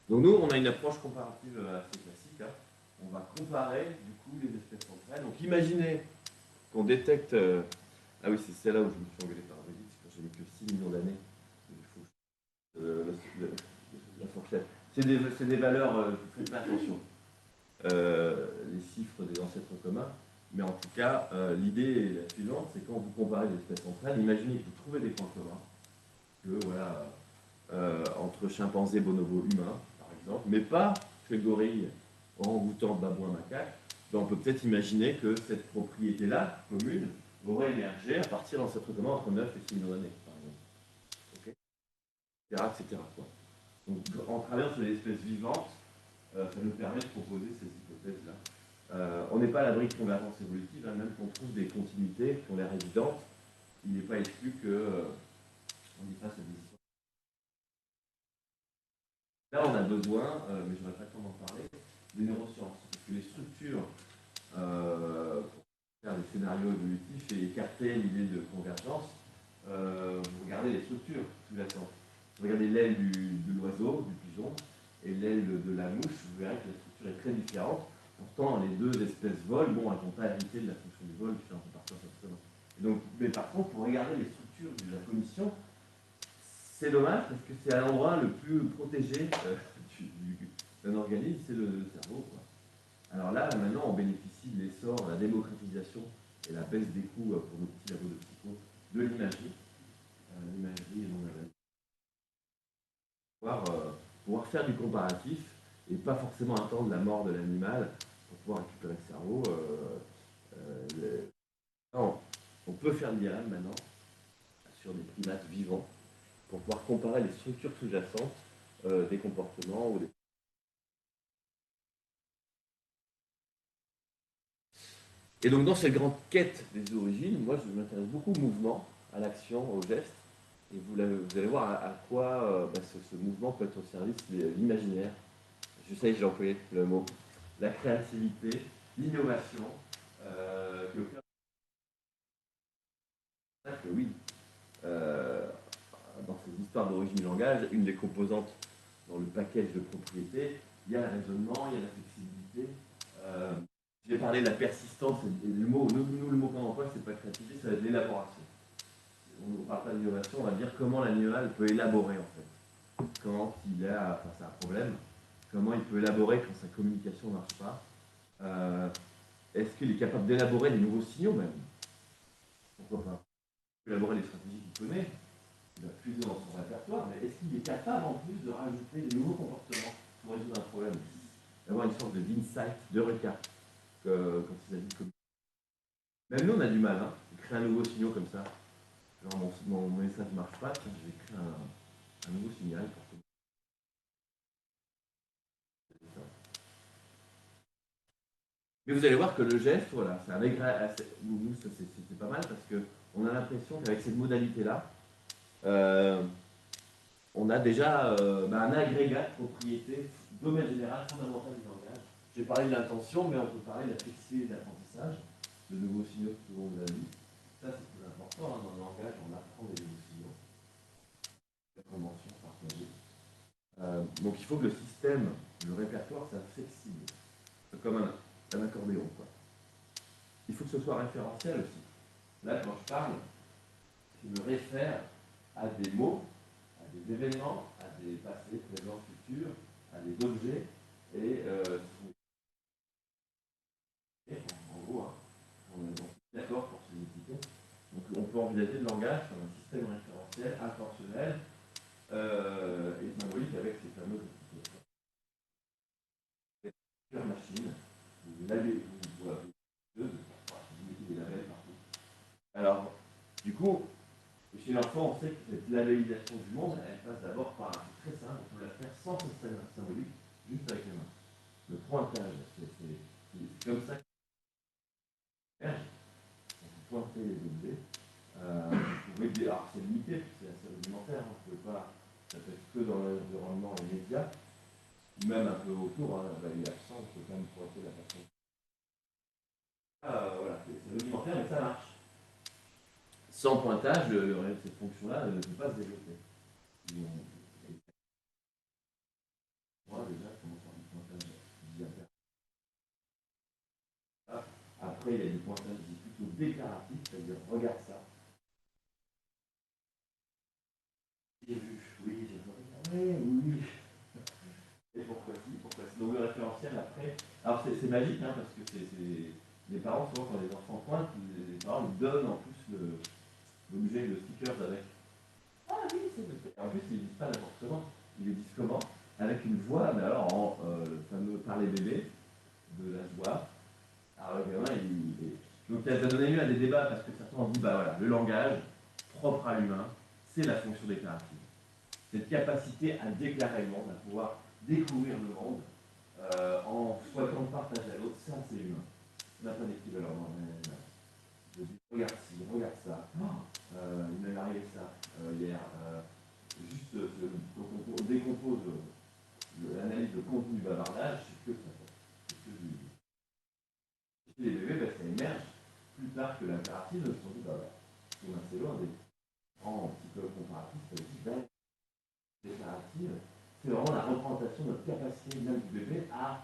S1: Donc nous, on a une approche comparative assez classique. Hein. On va comparer du coup les espèces entre elles. Donc imaginez qu'on détecte... Ah oui, c'est celle-là où je me suis engueulé par Brigitte, quand j'ai mis que 6 millions d'années. La fourchette. C'est des valeurs, faites pas attention. Les chiffres des ancêtres communs. Mais en tout cas, l'idée est la suivante, c'est quand vous comparez les espèces entre elles, imaginez que vous trouvez des points communs. Que voilà, entre chimpanzés, bonobos, humains, par exemple, mais pas que gorille, orang-outan, babouin, macaque. Donc on peut peut-être imaginer que cette propriété-là, commune, aurait émergé à partir d'ancêtres communs entre 9 et 6 millions d'années, par exemple. Okay, etc. Quoi. Donc en travaillant sur les espèces vivantes, ça nous permet de proposer ces hypothèses-là. On n'est pas à l'abri de convergence évolutive, hein, même qu'on trouve des continuités qui ont l'air évidentes, il n'est pas exclu qu'on y fasse des histoires. Là, on a besoin, mais je n'aurais pas le temps d'en parler, des neurosciences. Parce que les structures, pour faire des scénarios évolutifs et écarter l'idée de convergence, vous regardez les structures sous-jacentes. Vous regardez l'aile de l'oiseau, du pigeon, et l'aile de la mouche, vous verrez que la structure est très différente. Pourtant, les deux espèces volent, bon, elles n'ont pas hérité de la fonction du vol qui fait un peu partie de ça. Donc, mais par contre, pour regarder les structures de la cognition, c'est dommage parce que c'est à l'endroit le plus protégé d'un organisme, c'est le cerveau, quoi. Alors là, maintenant, on bénéficie de l'essor, de la démocratisation et la baisse des coûts pour nos petits labos de psycho de l'imagerie. L'imagerie et non la pouvoir faire du comparatif et pas forcément attendre la mort de l'animal pour pouvoir récupérer le cerveau. Non, on peut faire de l'IRM maintenant sur des primates vivants pour pouvoir comparer les structures sous-jacentes des comportements ou des... Et donc dans cette grande quête des origines, moi je m'intéresse beaucoup au mouvement, à l'action, au geste. Et vous allez voir à quoi ce mouvement peut être au service de l'imaginaire. Je sais que j'ai employé le mot. La créativité, l'innovation, que oui, dans ces histoires d'origine du langage, une des composantes dans le package de propriété, il y a le raisonnement, il y a la flexibilité. J'ai parlé de la persistance, et le mot, nous, le mot qu'on emploie, c'est pas créativité, ça va être l'élaboration. On ne parle pas d'innovation, on va dire comment l'animal peut élaborer en fait. Quand il a face à un problème, comment il peut élaborer quand sa communication ne marche pas. Est-ce qu'il est capable d'élaborer des nouveaux signaux même? Pourquoi pas? Élaborer des stratégies qu'il connaît, il va puiser dans son répertoire, mais est-ce qu'il est capable en plus de rajouter des nouveaux comportements pour résoudre un problème? D'avoir une sorte d'insight, de recap, quand il s'agit de communiquer. Même nous, on a du mal, hein, de créer un nouveau signal comme ça. Genre, mon message ne marche pas, tiens, je vais créer un nouveau signal pour communiquer. Mais vous allez voir que le geste, voilà, c'est avec nous, c'est pas mal parce qu'on a l'impression qu'avec cette modalité-là, on a déjà un agrégat de propriétés, domaine général fondamental du langage. J'ai parlé de l'intention, mais on peut parler de la flexibilité de l'apprentissage, de nouveaux signaux tout au long de la vie. Ça, c'est très important, hein, dans le langage, on apprend des nouveaux signaux. La convention partagée. Donc il faut que le système, le répertoire, soit flexible. C'est comme un accordéon, quoi. Il faut que ce soit référentiel aussi. Là, quand je parle, je me réfère à des mots, à des événements, à des passés, présents, futurs, à des objets, et en gros, hein, on est d'accord pour ces étiquettes. Donc on peut envisager le langage comme un système référentiel, intentionnel et symbolique avec ces fameuses étiquettes. Super machine, vous mettez des labels partout. Alors, du coup, chez l'enfant, on sait que cette labellisation du monde, elle passe d'abord par un truc très simple, on peut la faire sans système symbolique, juste avec les mains. Le pointage, c'est comme ça que on peut pointer les objets. Vous pouvez dire, alors c'est limité, c'est assez rudimentaire, hein, vous pouvez pas, ça peut être que dans l'environnement immédiat, ou même un peu autour, hein, il est absent, on peut quand même pointer la personne. Voilà, c'est rudimentaire, mais ça marche. Sans pointage, cette fonction-là ne peut pas se développer. Moi, déjà, je commence par du pointage diaper. Après, il y a du pointage plutôt déclaratif, c'est-à-dire regarde ça. J'ai vu, oui, j'ai regardé, oui. Et pourquoi si, pourquoi si. Donc le référentiel après. Alors c'est magique, hein, parce que les parents, souvent quand les enfants pointent, les parents ils donnent en plus l'objet, le sticker avec. Ah oui, c'est le. En plus, ils ne disent pas n'importe comment. Ils le disent comment? Avec une voix, mais alors le fameux parler bébé de la joie. Alors le gamin, donc ça a donné lieu à des débats parce que certains ont dit, bah voilà, le langage propre à l'humain, c'est la fonction déclarative. Cette capacité à déclarer le monde, à pouvoir découvrir le monde en souhaitant partager à l'autre, ça c'est humain. On n'a pas d'équivalent dans l'animal. Je dis, regarde ci, regarde ça. Il m'est arrivé ça hier. Juste quand on décompose l'analyse de contenu du bavardage, c'est que ça. C'est que du. Chez les bébés, ça émerge plus tard que l'impératif, de se dit, bah ouais, on est assez loin des grands psychologues comparatifs, ça dit, déclarative, c'est vraiment la représentation de notre capacité même du bébé à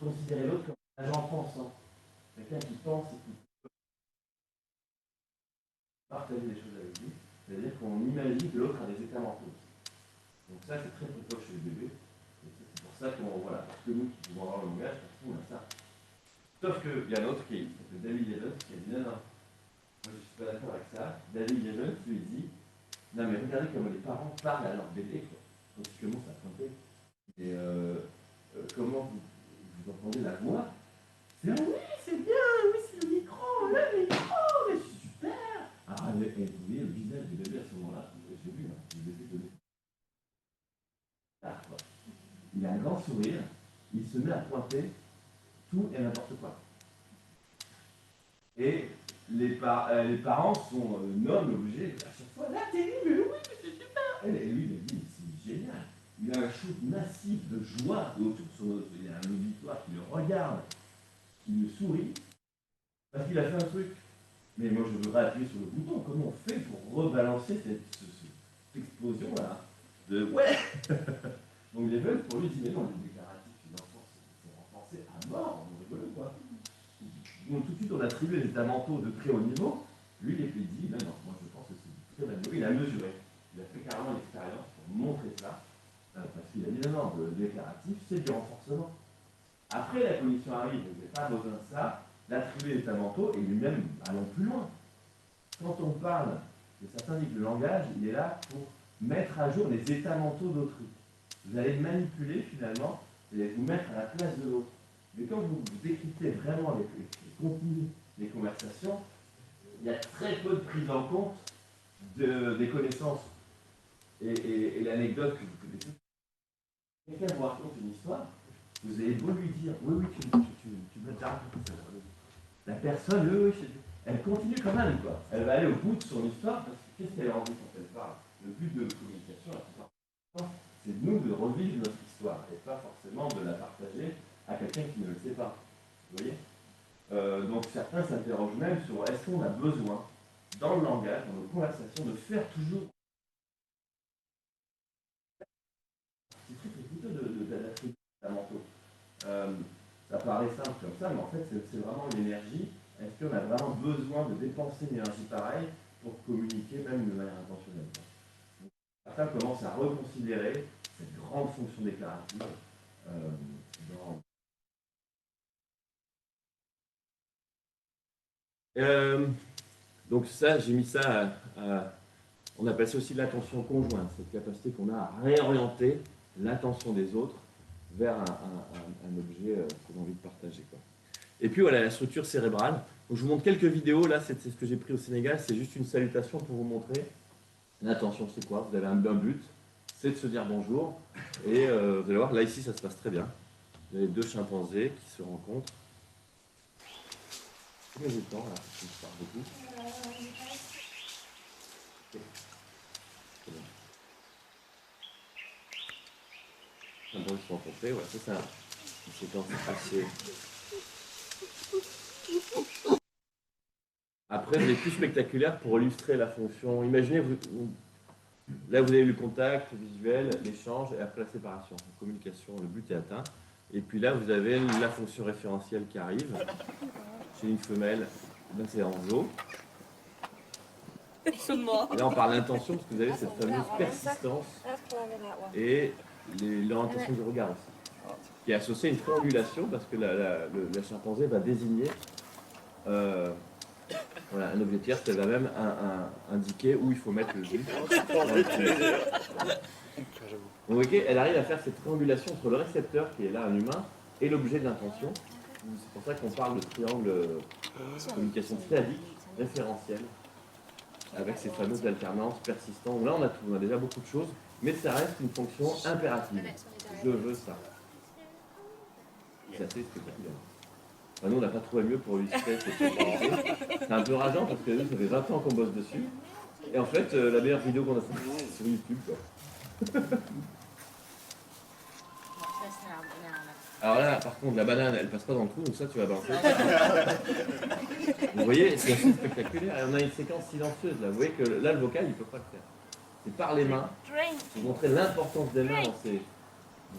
S1: considérer l'autre comme un agent pensant. Quelqu'un qui pense et qui peut partager des choses avec lui. C'est-à-dire qu'on imagine que l'autre a des états mentaux. Donc ça, c'est très précoce chez le bébé. Et c'est pour ça qu'on, voilà, parce que nous qui pouvons avoir le langage, on a ça. Sauf qu'il y a un autre qui s'appelle David Evans qui a dit non, non, moi je ne suis pas d'accord avec ça. David Evans lui dit non mais regardez comment les parents parlent à leur bébé, quoi. Quand ils commencent à pointer. Et comment vous entendez la voix? C'est oui, c'est bien, oui, c'est le micro, mais c'est super. Ah, mais vous voyez le visage du bébé à ce moment-là, j'ai vu, hein, le bébé de ah, quoi. Il a un grand sourire, il se met à pointer tout et n'importe quoi. Et les parents sont nomment obligés à chaque fois, là t'es mais oui, mais c'est super. Et lui, il a dit, c'est génial. Il a un shoot massif de joie autour de son. Il y a un auditoire qui le regarde, qui le sourit, parce qu'il a fait un truc. Mais moi, je voudrais appuyer sur le bouton. Comment on fait pour rebalancer cette explosion-là de ouais. Donc les jeunes, pour lui, disent mais non, les déclaratifs, les enfants, c'est renforcé à mort, on rigole quoi. Donc tout de suite, on attribue les états mentaux de très haut niveau. Lui, il dit non, non, moi je pense que c'est très bas niveau. Il a mesuré. Il a fait carrément l'expérience pour montrer ça. Parce qu'il a dit non, non, le déclaratif, c'est du renforcement. Après, la commission arrive, vous n'avez pas besoin de ça, d'attribuer les états mentaux, et lui-même, allons plus loin. Quand on parle, et ça indique le langage, il est là pour mettre à jour les états mentaux d'autrui. Vous allez manipuler finalement, et vous mettre à la place de l'autre. Mais quand vous décryptez vraiment les contenus des conversations, il y a très peu de prise en compte des connaissances. Et l'anecdote que vous connaissez, quelqu'un vous raconte une histoire, vous avez beau lui dire, oui, tu me l'as raconté. La personne, elle continue quand même, quoi. Elle va aller au bout de son histoire, parce que qu'est-ce qu'elle a envie quand elle parle? Le but de la communication, la plupart du temps, c'est de nous de revivre notre histoire, et pas forcément de la partager à quelqu'un qui ne le sait pas. Vous voyez? Donc certains s'interrogent même sur est-ce qu'on a besoin, dans le langage, dans nos conversations, de faire toujours. C'est très coûteux d'attribuer des mentaux. Ça paraît simple comme ça, mais en fait, c'est vraiment l'énergie. Est-ce qu'on a vraiment besoin de dépenser une énergie pareille pour communiquer, même de manière intentionnelle? Certains commencent à reconsidérer cette grande fonction déclarative donc ça, j'ai mis ça on appelle ça aussi l'attention conjointe, cette capacité qu'on a à réorienter l'attention des autres vers un objet qu'on a envie de partager, quoi. Et puis voilà, la structure cérébrale. Donc, je vous montre quelques vidéos, là c'est ce que j'ai pris au Sénégal, c'est juste une salutation pour vous montrer. L'attention c'est quoi? Vous avez un but, c'est de se dire bonjour, et vous allez voir, là ici ça se passe très bien. Vous avez deux chimpanzés qui se rencontrent. Combien de temps là? Je parle beaucoup. Okay. Chimpanzés se rencontrer, voilà, c'est ça. Une séquence assez. Après, vous avez plus spectaculaire pour illustrer la fonction. Imaginez, là vous avez eu le contact visuel, l'échange et après la séparation, la communication, le but est atteint. Et puis là, vous avez la fonction référentielle qui arrive. Chez une femelle, là c'est en zoo. Et là on parle d'intention parce que vous avez cette fameuse persistance et l'orientation du regard aussi, qui est associée à une triangulation parce que la chimpanzé va désigner voilà, un objet tierce, elle va même indiquer où il faut mettre le but. Vous voyez, elle arrive à faire cette triangulation entre le récepteur, qui est là un humain, et l'objet de l'intention. C'est pour ça qu'on parle de triangle de communication triadique, référentielle, avec ces fameuses alternances persistantes. Là, on a déjà beaucoup de choses, mais ça reste une fonction impérative. Je veux ça. C'est assez spectaculaire. Enfin, nous, on n'a pas trouvé mieux pour illustrer cette chose. C'est un peu rageant parce que nous, ça fait 20 ans qu'on bosse dessus. Et en fait, la meilleure vidéo qu'on a faite, c'est sur YouTube, quoi. Alors là, par contre, la banane, elle passe pas dans le trou, donc ça, tu vas balancer. Vous voyez, c'est assez spectaculaire. Et on a une séquence silencieuse, là. Vous voyez que là, le vocal, il ne peut pas le faire. C'est par les mains. Je vous montrer l'importance des mains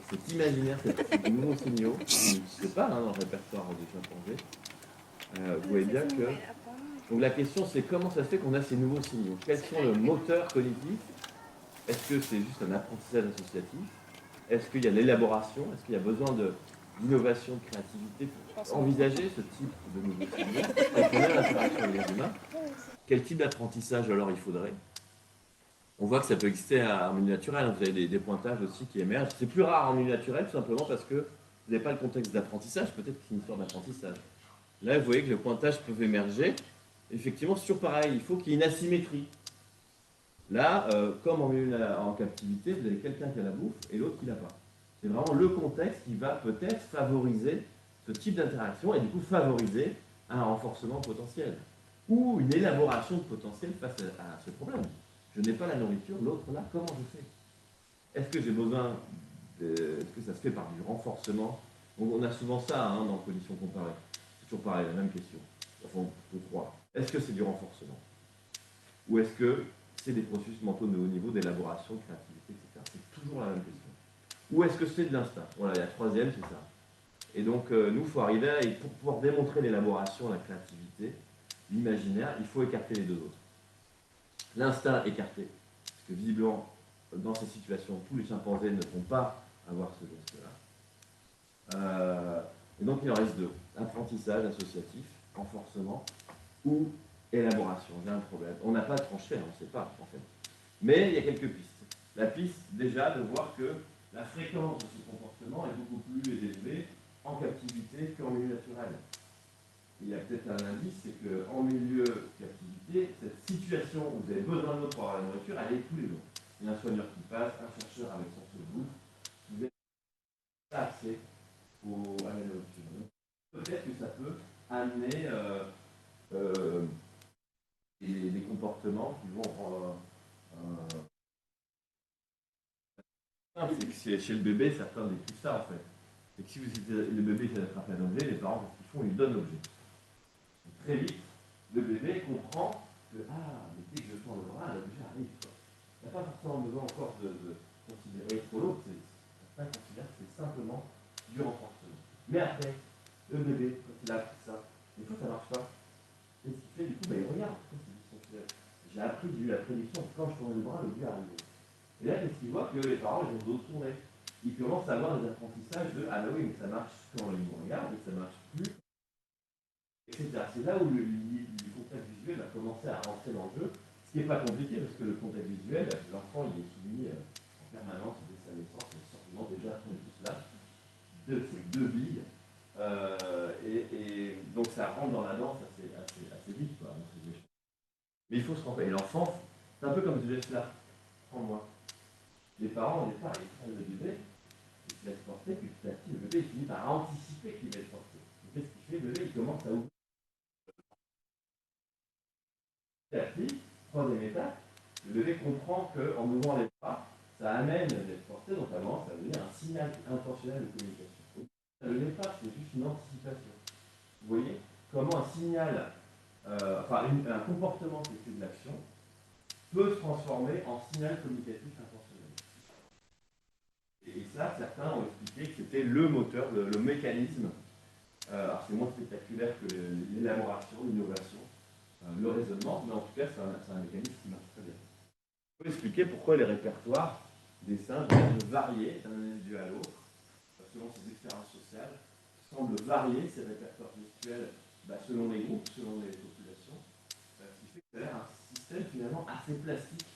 S1: Cet imaginaire, ces nouveaux signaux, on ne sait pas dans le répertoire des chimpanzés. Vous voyez bien que... Donc la question, c'est comment ça se fait qu'on a ces nouveaux signaux? Quels sont le moteur cognitif? Est-ce que c'est juste un apprentissage associatif? Est-ce qu'il y a de l'élaboration? Est-ce qu'il y a besoin d'innovation, de créativité pour envisager ce type de nouveaux signaux? Quand on a l'interaction avec les humains, quel type d'apprentissage alors il faudrait? On voit que ça peut exister en milieu naturel. Vous avez des pointages aussi qui émergent. C'est plus rare en milieu naturel, tout simplement parce que vous n'avez pas le contexte d'apprentissage. Peut-être que c'est une histoire d'apprentissage. Là, vous voyez que le pointage peut émerger. Effectivement, c'est toujours pareil. Il faut qu'il y ait une asymétrie. Là, comme en captivité, vous avez quelqu'un qui a la bouffe et l'autre qui l'a pas. C'est vraiment le contexte qui va peut-être favoriser ce type d'interaction et du coup favoriser un renforcement potentiel ou une élaboration de potentiel face à ce problème. Je n'ai pas la nourriture, l'autre là, comment je fais? Est-ce que j'ai besoin est-ce que ça se fait par du renforcement? Donc on a souvent ça dans cognition comparée. C'est toujours pareil, la même question. Enfin, je crois. Est-ce que c'est du renforcement? Ou est-ce que c'est des processus mentaux de haut niveau d'élaboration, de créativité, etc. C'est toujours la même question. Ou est-ce que c'est de l'instinct? Voilà, la troisième, c'est ça. Et donc, nous, il faut arriver à, et pour pouvoir démontrer l'élaboration, la créativité, l'imaginaire, il faut écarter les deux autres. L'instinct écarté, parce que visiblement, dans ces situations, tous les chimpanzés ne vont pas avoir ce geste-là. Et donc, il en reste deux. Apprentissage associatif, renforcement, ou élaboration. J'ai un problème. On n'a pas tranché, on ne sait pas, en fait. Mais il y a quelques pistes. La piste, déjà, de voir que la fréquence de ce comportement est beaucoup plus élevée en captivité qu'en milieu naturel. Il y a peut-être un indice, c'est qu'en milieu captivité, cette situation où vous avez besoin de l'autre pour avoir la nourriture, elle est tous les jours. Il y a un soigneur qui passe, un chercheur avec son seau, vous n'avez pas accès à la nourriture. Donc, peut-être que ça peut amener des comportements qui vont... c'est que chez le bébé, certains décrivent ça en fait. C'est que si le bébé essaie d'attraper un objet, les parents, ce qu'ils font, ils lui donnent l'objet. Très vite, le bébé comprend que, mais dès que je tends le bras, l'objet arrive. Il n'y a pas forcément besoin encore de considérer trop l'autre, certains considèrent que c'est simplement du renforcement. Mais après, le bébé, quand il a appris ça, des fois ça ne marche pas. Et ce qu'il fait, du coup, il regarde. J'ai appris la prédiction, quand je tourne le bras, l'objet arrive. Et là, qu'est-ce qu'ils voient? Que les parents, ils ont d'autres tournées. Ils commencent à avoir des apprentissages de ah oui, mais ça marche quand ils me regardent, et ça marche plus, etc. C'est là où le contexte visuel va commencer à rentrer dans le jeu, ce qui n'est pas compliqué, parce que le contexte visuel, l'enfant, il est soumis en permanence dès sa naissance, certainement déjà tout cela, de ces deux billes. Et donc ça rentre dans la danse assez vite. Quoi, mais il faut se rendre. Et l'enfant, c'est un peu comme ce geste-là. Prends-moi. Les parents, au départ, ils prennent le bébé, ils se laissent porter, puis petit à petit, le bébé il finit par anticiper qu'il va être porté. Qu'est-ce qu'il fait? Le bébé, il commence à ouvrir. Petit à petit, troisième étape, le bébé comprend qu'en ouvrant les bras, ça amène d'être porté, donc avant, ça veut dire un signal intentionnel de communication. Ça ne l'est pas, c'est juste une anticipation. Vous voyez comment un signal, un comportement qui fait de l'action, peut se transformer en signal communicatif intentionnel. Et ça, certains ont expliqué que c'était le moteur, le mécanisme. Alors c'est moins spectaculaire que l'élaboration, l'innovation, le raisonnement, mais en tout cas c'est un mécanisme qui marche très bien. On peut expliquer pourquoi les répertoires des singes semblent varier d'un individu à l'autre, selon ses expériences sociales, semblent varier ces répertoires gestuels selon les groupes, selon les populations, ce qui fait que ça a l'air un système finalement assez plastique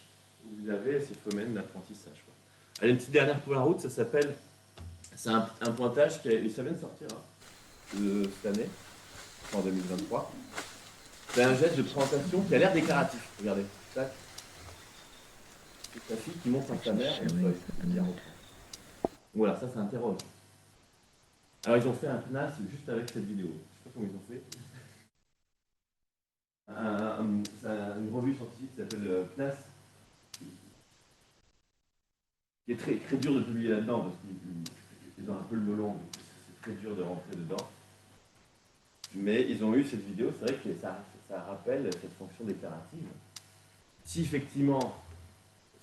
S1: où vous avez ces phénomènes d'apprentissage. Allez, une petite dernière pour la route, ça s'appelle, c'est un pointage et ça vient de sortir cette année, en 2023. C'est un geste de présentation qui a l'air déclaratif. Regardez, tac. C'est ta fille qui montre à sa mère une feuille. Voilà, ça interroge. Alors ils ont fait un CNAS juste avec cette vidéo. Je ne sais pas comment ils ont fait. C'est une revue scientifique qui s'appelle CNAS, qui est très, très dur de publier là-dedans parce qu'ils ont un peu le melon, donc c'est très dur de rentrer dedans. Mais ils ont eu cette vidéo, c'est vrai que ça rappelle cette fonction déclarative. Si effectivement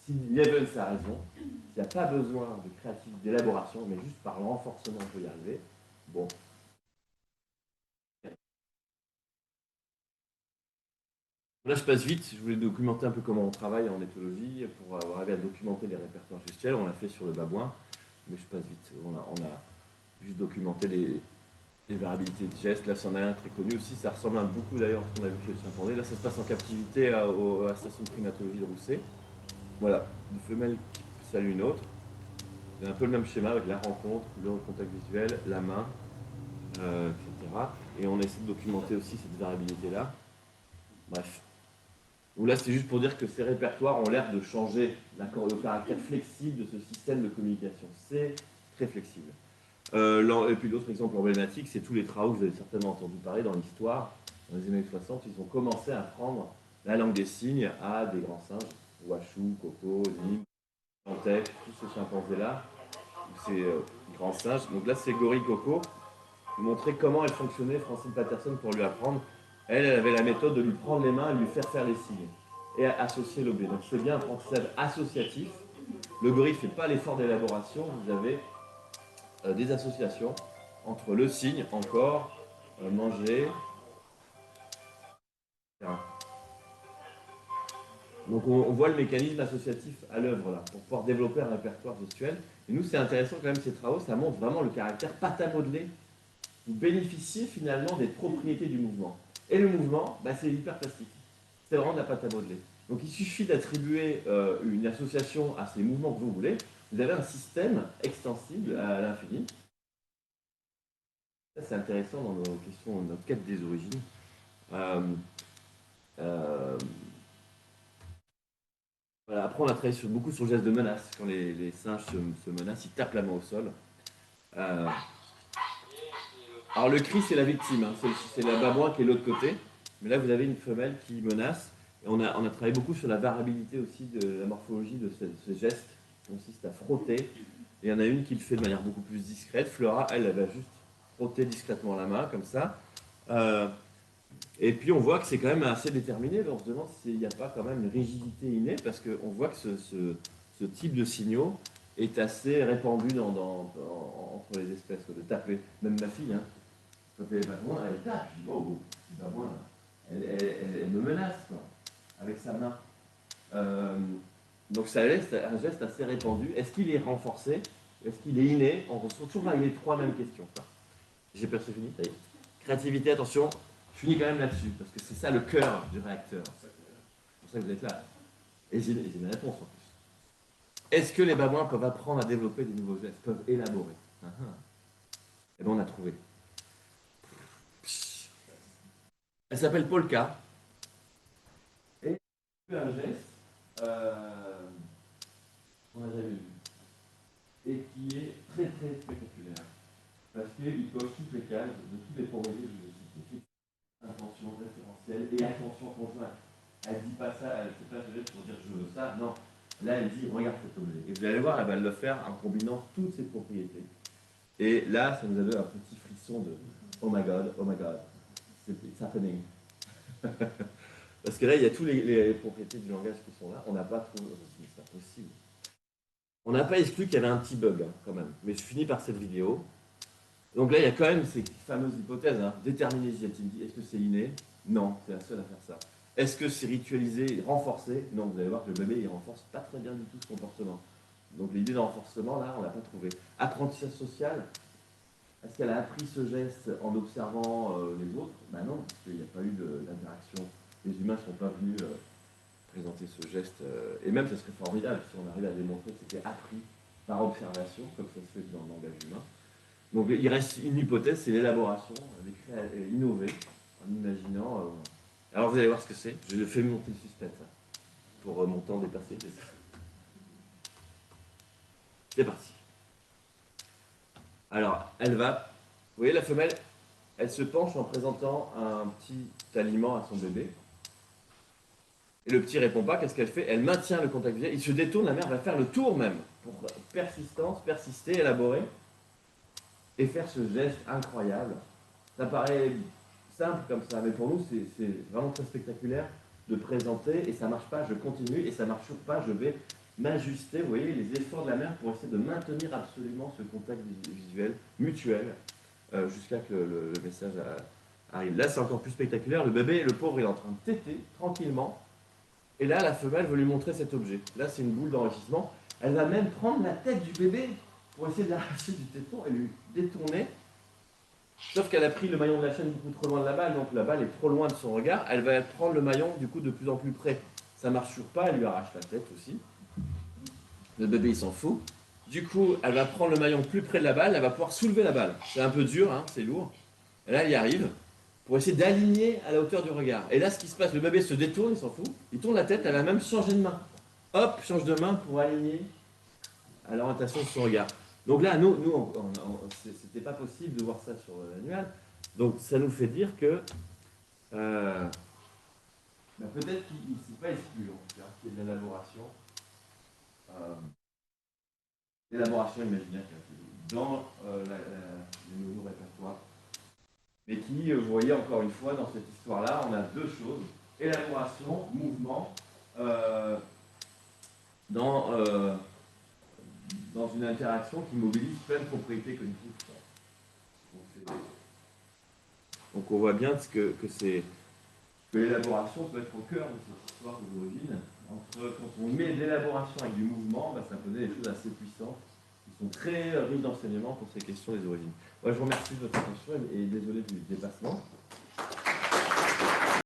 S1: Si Levens a raison, s'il n'y a pas besoin de créativité, d'élaboration, mais juste par le renforcement, on peut y arriver. Bon. Là, je passe vite. Je voulais documenter un peu comment on travaille en éthologie pour arriver à documenter les répertoires gestuels. On l'a fait sur le babouin, mais je passe vite. On a juste documenté les variabilités de gestes. Là, c'en a un très connu aussi. Ça ressemble à beaucoup d'ailleurs à ce qu'on a vu chez le chimpanzé. Là, ça se passe en captivité à la station de primatologie de Rousset. Voilà, une femelle qui salue une autre. C'est un peu le même schéma avec la rencontre, le contact visuel, la main, etc. Et on essaie de documenter aussi cette variabilité-là. Bref. Donc là, c'est juste pour dire que ces répertoires ont l'air de changer le caractère flexible de ce système de communication. C'est très flexible. Et puis d'autres exemples emblématiques, c'est tous les travaux que vous avez certainement entendu parler dans l'histoire. Dans les années 60, ils ont commencé à apprendre la langue des signes à des grands singes, Washoe, Coco, Nim, Dantec, tous ces chimpanzés-là, ces grands singes. Donc là, c'est Gorille Coco. Vous montrer comment elle fonctionnait, Francine Patterson, pour lui apprendre. Elle avait la méthode de lui prendre les mains et lui faire faire les signes et associer l'objet. Donc c'est bien un apprentissage associatif. Le gorille ne fait pas l'effort d'élaboration. Vous avez des associations entre le signe, encore, manger, etc. Donc on voit le mécanisme associatif à l'œuvre là, pour pouvoir développer un répertoire gestuel. Et nous, c'est intéressant quand même ces travaux, ça montre vraiment le caractère pâte à modeler. Vous bénéficiez finalement des propriétés du mouvement. Et le mouvement, bah, c'est hyperplastique. C'est vraiment de la pâte à modeler. Donc il suffit d'attribuer une association à ces mouvements que vous voulez. Vous avez un système extensible à l'infini. Ça, c'est intéressant dans nos questions, notre quête des origines. Euh, voilà, après, on a travaillé beaucoup sur le geste de menace. Quand les singes se menacent, ils tapent la main au sol. Alors le cri, c'est la victime, hein. C'est la babouin qui est de l'autre côté. Mais là, vous avez une femelle qui menace. Et on a travaillé beaucoup sur la variabilité aussi de la morphologie de ce geste qui consiste à frotter. Et il y en a une qui le fait de manière beaucoup plus discrète. Flora, elle va juste frotter discrètement la main, comme ça. Et puis on voit que c'est quand même assez déterminé. On se demande s'il n'y a pas quand même une rigidité innée, parce qu'on voit que ce type de signaux est assez répandu entre les espèces, de taper. Même ma fille, hein, quand elle est babouin, elle tape. Je dis, oh, babouin, elle me menace, quoi, avec sa main. Donc ça laisse un geste assez répandu. Est-ce qu'il est renforcé? Est-ce qu'il est inné? On retrouve toujours les trois mêmes questions. J'ai perçu fini, ça y est. Créativité, attention, je finis quand même là-dessus, parce que c'est ça le cœur du réacteur. C'est pour ça que vous êtes là. Et j'ai une réponse en plus. Est-ce que les babouins peuvent apprendre à développer des nouveaux gestes, peuvent élaborer? Et bien on a trouvé. Elle s'appelle Polka. Et un geste qu'on a jamais vu. Et qui est très très spectaculaire. Parce qu'il coche toutes les cases de tous les progrès que je vous ai cités. Intention référentielle et attention conjointe. Elle ne dit pas ça, elle ne fait pas ce geste pour dire je veux ça, non. Là, elle dit regarde cet objet. Et vous allez voir, elle va le faire en combinant toutes ses propriétés. Et là, ça nous avait un petit frisson de oh my god, it's happening. Parce que là, il y a toutes les propriétés du langage qui sont là. On n'a pas trouvé, c'est impossible. On n'a pas exclu qu'il y avait un petit bug, hein, quand même. Mais je finis par cette vidéo. Donc là, il y a quand même ces fameuses hypothèses. Hein. Déterminisme, est-ce que c'est inné? Non, c'est la seule à faire ça. Est-ce que c'est ritualisé, renforcé? Non, vous allez voir que le bébé, il renforce pas très bien du tout ce comportement. Donc l'idée de renforcement, là, on ne l'a pas trouvé. Apprentissage social, est-ce qu'elle a appris ce geste en observant les autres? Ben non, parce qu'il n'y a pas eu d'interaction. Les humains ne sont pas venus présenter ce geste. Et même, ce serait formidable si on arrivait à démontrer que c'était appris par observation, comme ça se fait dans le langage humain. Donc il reste une hypothèse, c'est l'élaboration, innover, en imaginant. Alors vous allez voir ce que c'est. Je fais monter le suspense hein, pour mon temps dépassé. C'est parti. Alors elle va. Vous voyez la femelle, elle se penche en présentant un petit aliment à son bébé. Et le petit répond pas. Qu'est-ce qu'elle fait? Elle maintient le contact visuel. Il se détourne. La mère va faire le tour même pour persistance, persister, élaborer. Et faire ce geste incroyable. Ça paraît simple comme ça, mais pour nous, c'est vraiment très spectaculaire de présenter, et ça marche pas, je continue, et ça marche pas, je vais m'ajuster, vous voyez, les efforts de la mère pour essayer de maintenir absolument ce contact visuel mutuel jusqu'à ce que le message arrive. Là, c'est encore plus spectaculaire. Le bébé, le pauvre, il est en train de téter tranquillement. Et là, la femelle veut lui montrer cet objet. Là, c'est une boule d'enrichissement. Elle va même prendre la tête du bébé pour essayer de l'arracher du téton et lui détourner. Sauf qu'elle a pris le maillon de la chaîne beaucoup trop loin de la balle, donc la balle est trop loin de son regard. Elle va prendre le maillon du coup de plus en plus près. Ça marche toujours pas, elle lui arrache la tête aussi. Le bébé, il s'en fout. Du coup, elle va prendre le maillon plus près de la balle, elle va pouvoir soulever la balle. C'est un peu dur, hein, c'est lourd. Et là, elle y arrive pour essayer d'aligner à la hauteur du regard. Et là, ce qui se passe, le bébé se détourne, il s'en fout. Il tourne la tête, elle va même changer de main. Hop, change de main pour aligner à l'orientation de son regard. Donc là, nous c'était pas possible de voir ça sur l'annual. Donc ça nous fait dire que peut-être qu'il ne s'est pas exclu, en tout cas, qu'il y ait de l'élaboration. L'élaboration imaginaire dans les nouveaux répertoires. Mais qui, vous voyez, encore une fois, dans cette histoire-là, on a deux choses. Élaboration, mouvement, dans une interaction qui mobilise plein de propriétés cognitives. Donc on voit bien que l'élaboration peut être au cœur de cette histoire d'origine. Quand on met de l'élaboration avec du mouvement, ça peut donner des choses assez puissantes, qui sont très riches d'enseignements pour ces questions des origines. Ouais, je vous remercie de votre attention et désolé du dépassement.